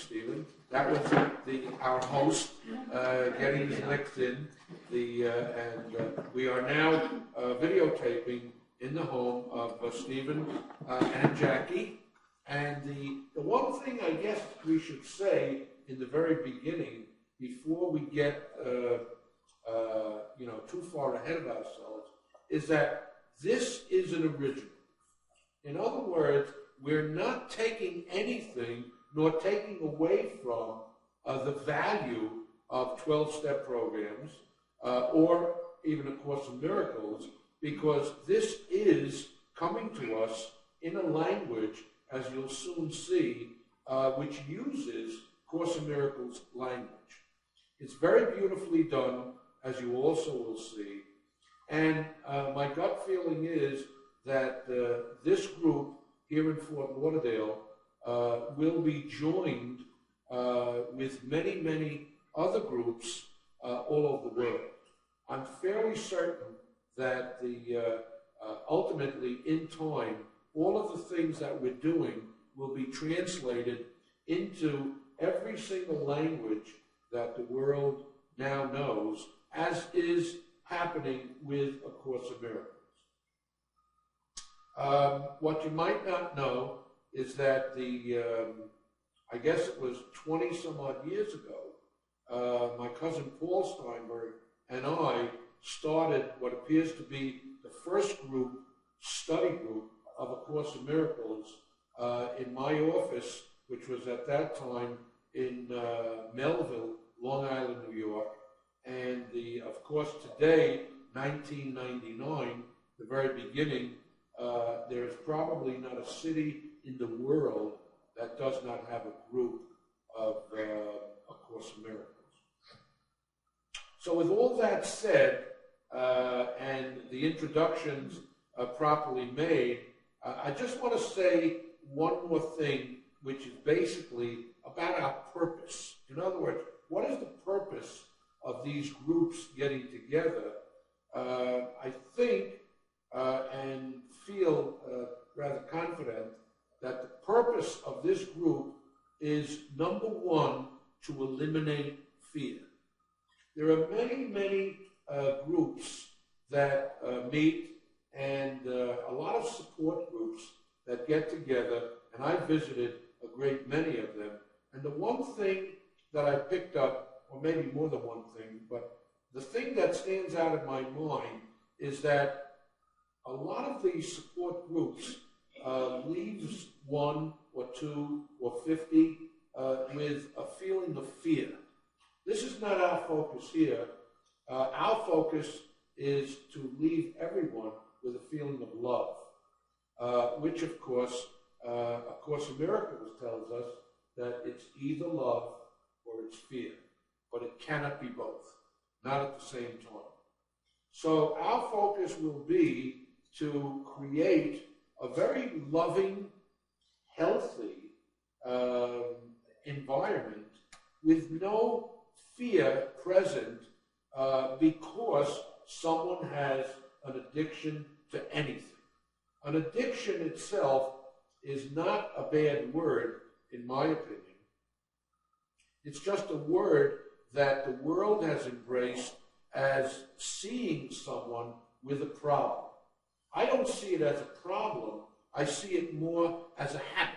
Stephen. That was our host getting his licks in. We are now videotaping in the home of Stephen and Jackie. And the one thing I guess we should say in the very beginning, before we get too far ahead of ourselves, is that this is an original. In other words, we're not taking anything nor taking away from the value of 12-step programs or even A Course in Miracles, because this is coming to us in a language, as you'll soon see, which uses Course in Miracles language. It's very beautifully done, as you also will see, and my gut feeling is that this group here in Fort Lauderdale will be joined with many, many other groups all over the world. I'm fairly certain that ultimately, in time, all of the things that we're doing will be translated into every single language that the world now knows, as is happening with A Course in Miracles. What you might not know is that I guess it was 20 some odd years ago, my cousin Paul Steinberg and I started what appears to be the first study group of A Course in Miracles in my office, which was at that time in Melville, Long Island, New York. And of course, today, 1999, the very beginning, there's probably not a city in the world that does not have a group of A Course in Miracles. So with all that said, and the introductions properly made, I just want to say one more thing, which is basically about our purpose. In other words, what is the purpose of these groups getting together? I think and feel rather confident that the purpose of this group is, number one, to eliminate fear. There are many, many groups that meet, and a lot of support groups that get together, and I visited a great many of them. And the one thing that I picked up, or maybe more than one thing, but the thing that stands out in my mind is that a lot of these support groups leaves 1 or 2 or 50 with a feeling of fear. This is not our focus here. Our focus is to leave everyone with a feeling of love, which, of course, A Course in Miracles tells us that it's either love or it's fear, but it cannot be both, not at the same time. So our focus will be to create a very loving, healthy environment with no fear present because someone has an addiction to anything. An addiction itself is not a bad word, in my opinion. It's just a word that the world has embraced as seeing someone with a problem. I don't see it as a problem. I see it more as a habit.